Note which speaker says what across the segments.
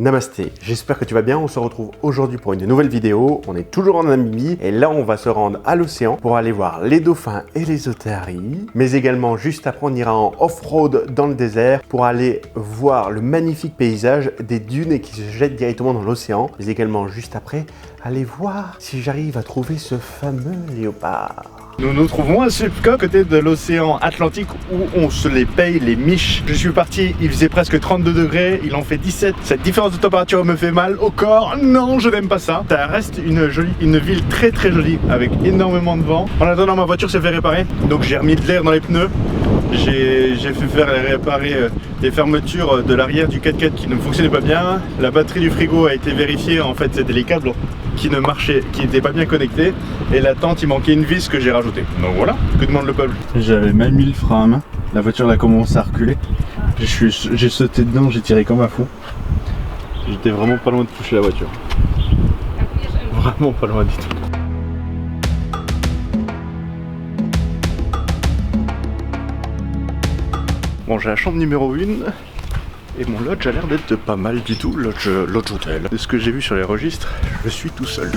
Speaker 1: Namasté, j'espère que tu vas bien, on se retrouve aujourd'hui pour une nouvelle vidéo, on est toujours en Namibie et là on va se rendre à l'océan pour aller voir les dauphins et les otaries, mais également juste après on ira en off-road dans le désert pour aller voir le magnifique paysage des dunes qui se jettent directement dans l'océan, mais également juste après aller voir si j'arrive à trouver ce fameux léopard.
Speaker 2: Nous nous trouvons à Supka, côté de l'océan Atlantique, où on se les paye les miches. Je suis parti, il faisait presque 32 degrés, il en fait 17. Cette différence de température me fait mal au corps. Non, je n'aime pas ça. Ça reste une ville très très jolie, avec énormément de vent. En attendant, ma voiture s'est fait réparer, donc j'ai remis de l'air dans les pneus. J'ai fait faire réparer des fermetures de l'arrière du 4x4 qui ne fonctionnaient pas bien. La batterie du frigo a été vérifiée, en fait c'était les câbles qui ne marchaient, qui n'étaient pas bien connectés. Et la tente, il manquait une vis que j'ai rajoutée. Donc voilà, que demande le peuple. J'avais même mis le frein à main. La voiture a commencé à reculer. J'ai sauté dedans, j'ai tiré comme un fou. J'étais vraiment pas loin de toucher la voiture. Vraiment pas loin du tout. Bon, j'ai la chambre numéro 1 et mon lodge a l'air d'être pas mal du tout, lodge hôtel. De ce que j'ai vu sur les registres, je suis tout seul.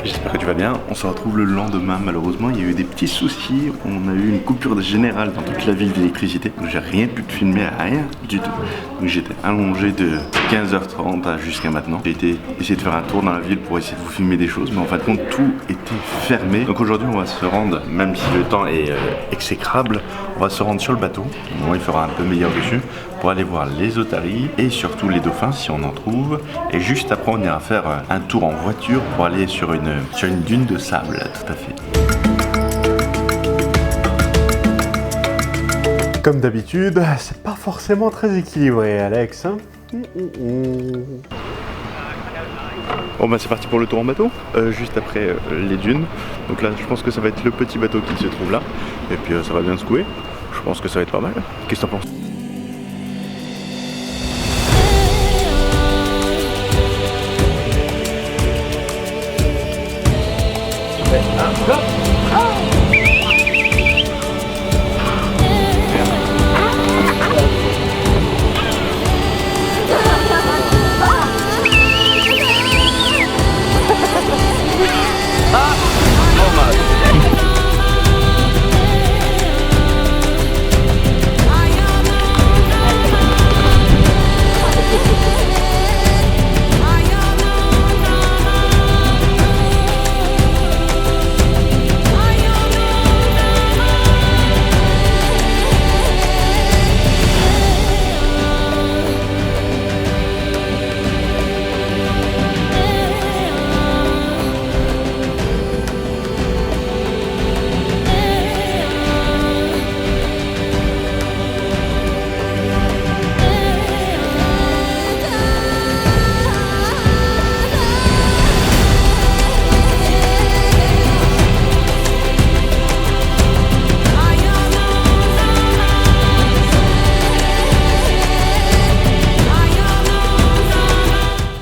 Speaker 2: J'espère que tu vas bien. On se retrouve le lendemain. Malheureusement, il y a eu des petits soucis. On a eu une coupure générale dans toute la ville d'électricité. Donc j'ai rien pu te filmer, rien du tout. Donc j'étais allongé de 15h30 jusqu'à maintenant. J'ai essayé de faire un tour dans la ville pour essayer de vous filmer des choses, mais en fin de compte, tout était fermé. Donc aujourd'hui, on va se rendre, même si le temps est exécrable, on va se rendre sur le bateau. Bon, il fera un peu meilleur dessus pour aller voir les otaries et surtout les dauphins si on en trouve. Et juste après, on ira faire un tour en voiture pour aller sur une dune de sable, tout à fait.
Speaker 1: Comme d'habitude, c'est pas forcément très équilibré, Alex. Hein.
Speaker 2: Bon bah c'est parti pour le tour en bateau, juste après les dunes. Donc là je pense que ça va être le petit bateau qui se trouve là. Et puis ça va bien secouer. Je pense que ça va être pas mal. Qu'est-ce que t'en penses ?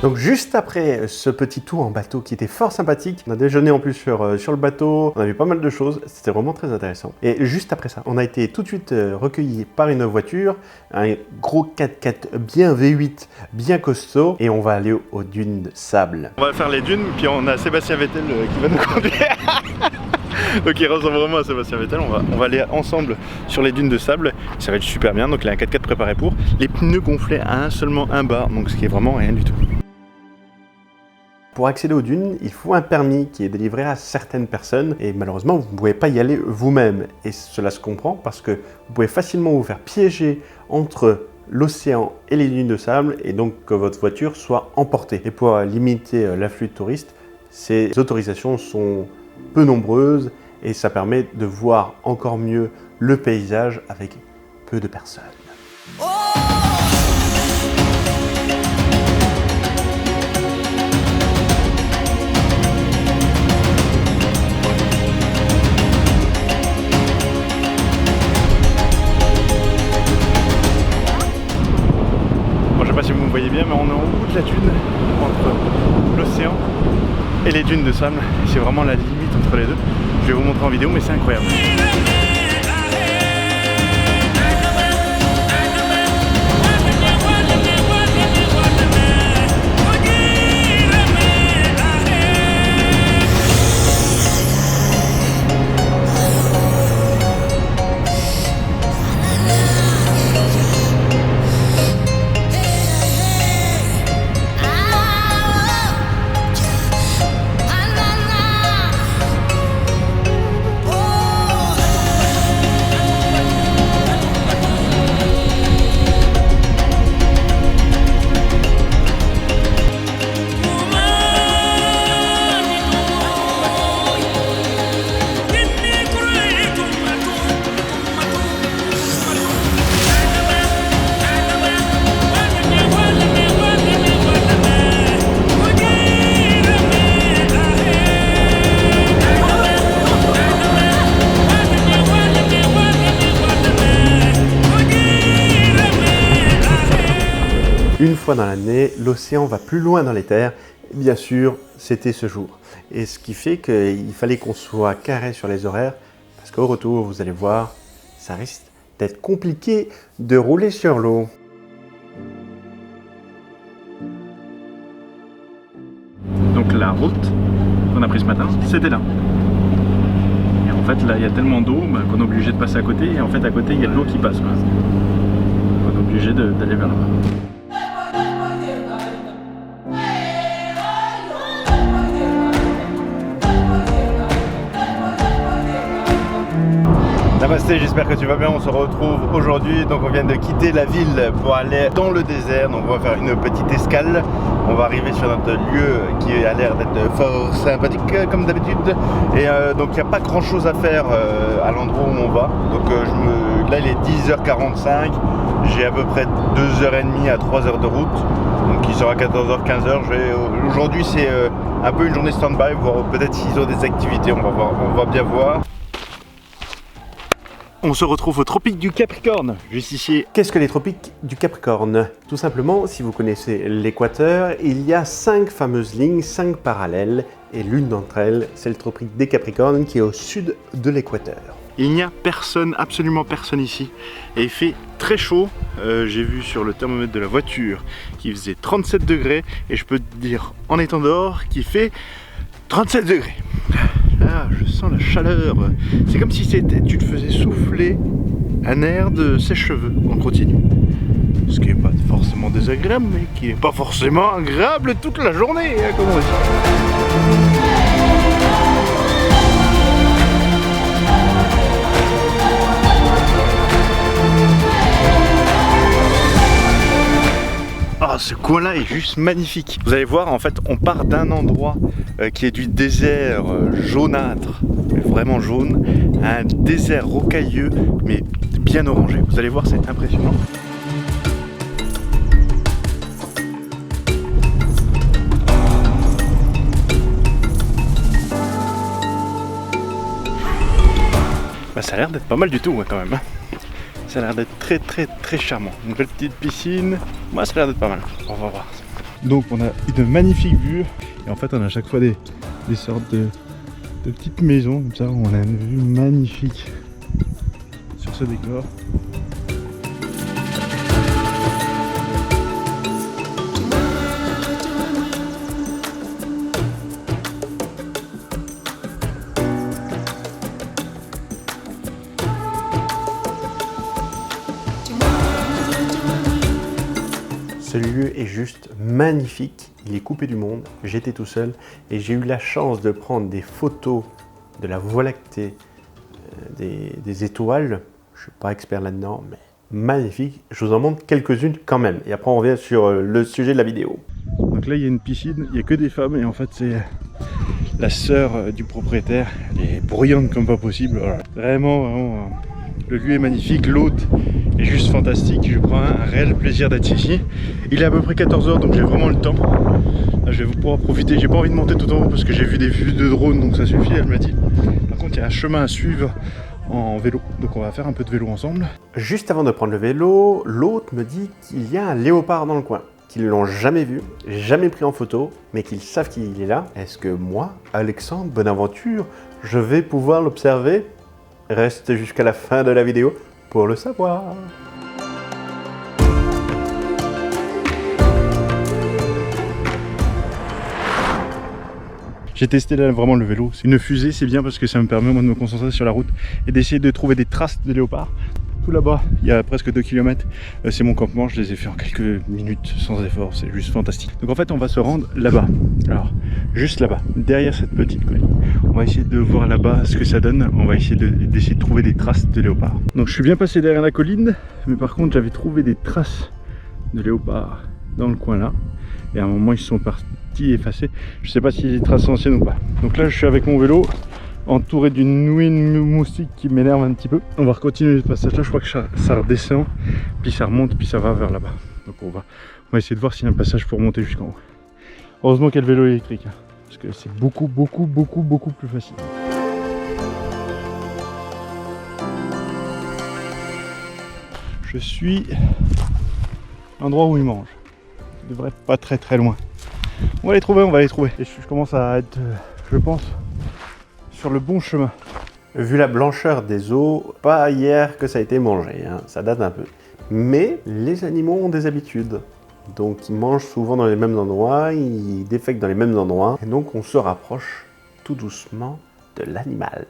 Speaker 1: Donc juste après ce petit tour en bateau qui était fort sympathique, on a déjeuné en plus sur le bateau, on a vu pas mal de choses, c'était vraiment très intéressant. Et juste après ça, on a été tout de suite recueillis par une voiture, un gros 4x4 bien V8, bien costaud, et on va aller aux dunes de sable.
Speaker 2: On va faire les dunes, puis on a Sébastien Vettel qui va nous conduire. Donc il ressemble vraiment à Sébastien Vettel, on va aller ensemble sur les dunes de sable, ça va être super bien, donc il a un 4x4 préparé pour. Les pneus gonflés à seulement un bar, donc ce qui est vraiment rien du tout.
Speaker 1: Pour accéder aux dunes, il faut un permis qui est délivré à certaines personnes et malheureusement vous ne pouvez pas y aller vous-même. Et cela se comprend parce que vous pouvez facilement vous faire piéger entre l'océan et les dunes de sable et donc que votre voiture soit emportée. Et pour limiter l'afflux de touristes, ces autorisations sont peu nombreuses et ça permet de voir encore mieux le paysage avec peu de personnes. Oh!
Speaker 2: sais pas si vous me voyez bien, mais on est en haut de la dune entre l'océan et les dunes de sable. C'est vraiment la limite entre les deux. Je vais vous montrer en vidéo, mais c'est incroyable.
Speaker 1: Une fois dans l'année, l'océan va plus loin dans les terres. Bien sûr, c'était ce jour. Et ce qui fait qu'il fallait qu'on soit carré sur les horaires, parce qu'au retour, vous allez voir, ça risque d'être compliqué de rouler sur l'eau.
Speaker 2: Donc la route qu'on a prise ce matin, c'était là. Et en fait, là, il y a tellement d'eau qu'on est obligé de passer à côté. Et en fait, à côté, il y a de l'eau qui passe, quoi. On est obligé d'aller vers là-bas. Namasté, j'espère que tu vas bien, on se retrouve aujourd'hui, donc on vient de quitter la ville pour aller dans le désert, donc on va faire une petite escale, on va arriver sur notre lieu qui a l'air d'être fort sympathique comme d'habitude, et donc il n'y a pas grand chose à faire à l'endroit où on va, donc là il est 10h45, j'ai à peu près 2h30 à 3h de route, donc il sera 14h, 15h, aujourd'hui c'est un peu une journée stand-by, voir peut-être s'ils ont des activités, on va bien voir. On se retrouve au tropique du Capricorne, juste ici.
Speaker 1: Qu'est-ce que les tropiques du Capricorne? Tout simplement, si vous connaissez l'équateur, il y a 5 fameuses lignes, 5 parallèles, et l'une d'entre elles, c'est le tropique des Capricornes qui est au sud de l'équateur.
Speaker 2: Il n'y a personne, absolument personne ici, et il fait très chaud. J'ai vu sur le thermomètre de la voiture qu'il faisait 37 degrés, et je peux te dire, en étant dehors, qu'il fait 37 degrés. Là, je sens la chaleur. C'est comme si tu te faisais souffler un air de sèche-cheveux. On continue. Ce qui n'est pas forcément désagréable, mais qui n'est pas forcément agréable toute la journée, hein, comme on dit. Ah, ce coin-là est juste magnifique. Vous allez voir, en fait, on part d'un endroit qui est du désert jaunâtre, vraiment jaune, à un désert rocailleux, mais bien orangé. Vous allez voir, c'est impressionnant. Bah, ça a l'air d'être pas mal du tout, quand même. Ça a l'air d'être très charmant. Une belle petite piscine. Moi, ça a l'air d'être pas mal. On va voir. Donc, on a une magnifique vue. Et en fait, on a à chaque fois des sortes de petites maisons. Comme ça, on a une vue magnifique sur ce décor.
Speaker 1: Ce lieu est juste magnifique, il est coupé du monde, j'étais tout seul et j'ai eu la chance de prendre des photos de la Voie lactée, des étoiles. Je ne suis pas expert là-dedans, mais magnifique. Je vous en montre quelques-unes quand même et après on revient sur le sujet de la vidéo.
Speaker 2: Donc là il y a une piscine, il n'y a que des femmes et en fait c'est la sœur du propriétaire. Elle est bruyante comme pas possible, voilà. Vraiment, le lieu est magnifique, l'hôte est juste fantastique, je prends un réel plaisir d'être ici. Il est à peu près 14h donc j'ai vraiment le temps. Là, je vais pouvoir profiter, j'ai pas envie de monter tout en haut parce que j'ai vu des vues de drone donc ça suffit, elle m'a dit. Par contre il y a un chemin à suivre en vélo, donc on va faire un peu de vélo ensemble.
Speaker 1: Juste avant de prendre le vélo, l'hôte me dit qu'il y a un léopard dans le coin. qu'ils l'ont jamais vu, jamais pris en photo, mais qu'ils savent qu'il est là. Est-ce que moi, Alexandre Bonaventure, je vais pouvoir l'observer? Reste jusqu'à la fin de la vidéo pour le savoir.
Speaker 2: J'ai testé là vraiment le vélo, c'est une fusée, c'est bien parce que ça me permet moi de me concentrer sur la route et d'essayer de trouver des traces de léopards. Tout là-bas, il y a presque 2 km, c'est mon campement, je les ai fait en quelques minutes sans effort, c'est juste fantastique. Donc en fait on va se rendre là-bas, alors juste là-bas, derrière cette petite colline. On va essayer de voir là-bas ce que ça donne, on va essayer d'essayer de trouver des traces de léopards. Donc je suis bien passé derrière la colline, mais par contre j'avais trouvé des traces de léopards dans le coin là, et à un moment ils sont partis effacés, je sais pas si c'est des traces anciennes ou pas. Donc là je suis avec mon vélo, entouré d'une nouée de moustiques qui m'énerve un petit peu. On va continuer ce passage là, je crois que ça redescend, puis ça remonte, puis ça va vers là-bas. Donc on va essayer de voir s'il y a un passage pour monter jusqu'en haut. Heureusement qu'il y a le vélo électrique, hein, parce que c'est beaucoup plus facile. Je suis à l'endroit où ils mangent. Je devrais être pas très loin. On va les trouver, Et je commence à être, je pense, sur le bon chemin.
Speaker 1: Vu la blancheur des os, pas hier que ça a été mangé, hein, ça date un peu. Mais les animaux ont des habitudes. Donc ils mangent souvent dans les mêmes endroits, ils défèquent dans les mêmes endroits. Et donc on se rapproche tout doucement de l'animal.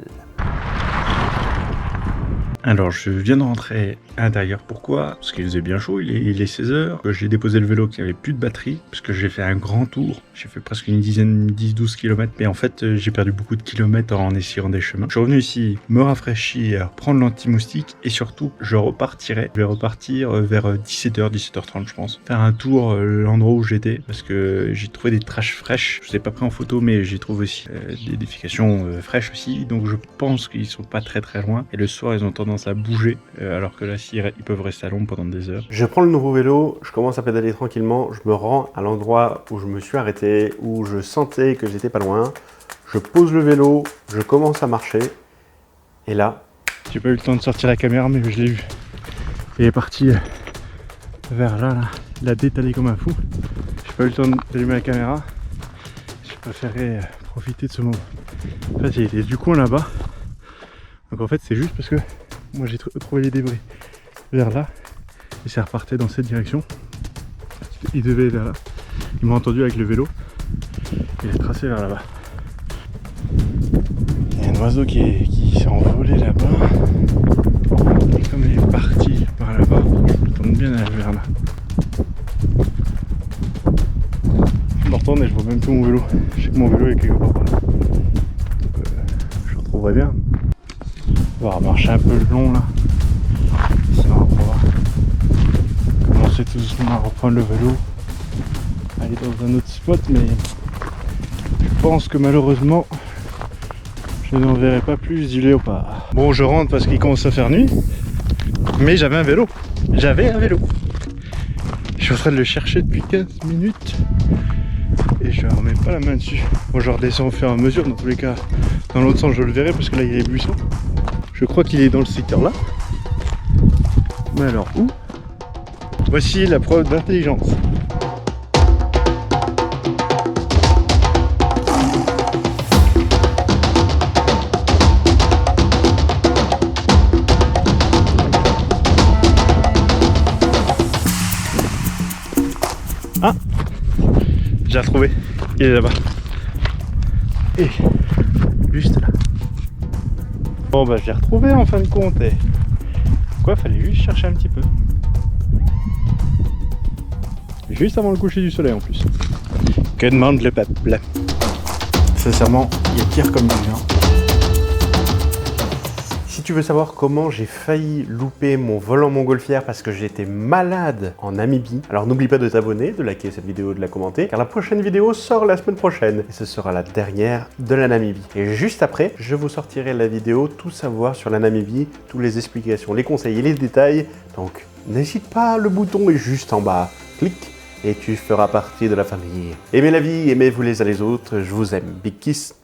Speaker 2: Alors je viens de rentrer à l'intérieur, pourquoi? Parce qu'il faisait bien chaud, il est 16h, j'ai déposé le vélo qui avait plus de batterie, parce que j'ai fait un grand tour, j'ai fait presque une dizaine, 10-12 km, mais en fait j'ai perdu beaucoup de kilomètres en essayant des chemins. Je suis revenu ici me rafraîchir, prendre l'anti-moustique, et surtout je vais repartir vers 17h, 17h30 je pense, faire un tour l'endroit où j'étais, parce que j'ai trouvé des traces fraîches, je ne les ai pas pris en photo, mais j'ai trouvé aussi des défécations fraîches aussi, donc je pense qu'ils sont pas très loin, et le soir ils ont tendance à bouger, alors que là ils peuvent rester à l'ombre pendant des heures.
Speaker 1: Je prends le nouveau vélo, je commence à pédaler tranquillement, je me rends à l'endroit où je me suis arrêté, où je sentais que j'étais pas loin. Je pose le vélo, je commence à marcher, et là...
Speaker 2: J'ai pas eu le temps de sortir la caméra, mais je l'ai vu. Il est parti vers là, il a détalé comme un fou. J'ai pas eu le temps d'allumer la caméra, j'ai préféré profiter de ce moment. En fait il était du coin là-bas, donc en fait c'est juste parce que moi j'ai trouvé les débris vers là et ça repartait dans cette direction. Il devait vers là. Il m'a entendu avec le vélo. Il est tracé vers là-bas. Il y a un oiseau qui s'est envolé là-bas. Et comme il est parti par là-bas, je tente bien d'aller vers là. Je me retourne et je vois même plus mon vélo. Je sais que mon vélo est quelque part par là. Donc, je le retrouverai bien. On va marcher un peu le long là. Sinon on va commencer tout doucement à reprendre le vélo. Aller dans un autre spot, mais je pense que malheureusement je n'en verrai pas plus du léopard. Bon, je rentre parce qu'il commence à faire nuit. Mais j'avais un vélo. Je suis en train de le chercher depuis 15 minutes. Et je ne remets pas la main dessus. Bon, je redescends au fur et à mesure. Dans tous les cas, dans l'autre sens je le verrai parce que là il y a les buissons. Je crois qu'il est dans le secteur là. Mais alors où? Voici la preuve d'intelligence. Ah, j'ai retrouvé. Il est là-bas. Et juste là. Bon bah je l'ai retrouvé en fin de compte. Et quoi, fallait juste chercher un petit peu. Juste avant le coucher du soleil en plus. Que demande le peuple? Sincèrement, il y a pire comme lui, hein.
Speaker 1: Si tu veux savoir comment j'ai failli louper mon vol en montgolfière parce que j'étais malade en Namibie, alors n'oublie pas de t'abonner, de liker cette vidéo, de la commenter, car la prochaine vidéo sort la semaine prochaine et ce sera la dernière de la Namibie. Et juste après, je vous sortirai la vidéo tout savoir sur la Namibie, toutes les explications, les conseils et les détails. Donc n'hésite pas, le bouton est juste en bas. Clique et tu feras partie de la famille. Aimez la vie, aimez-vous les uns les autres, je vous aime. Big kiss.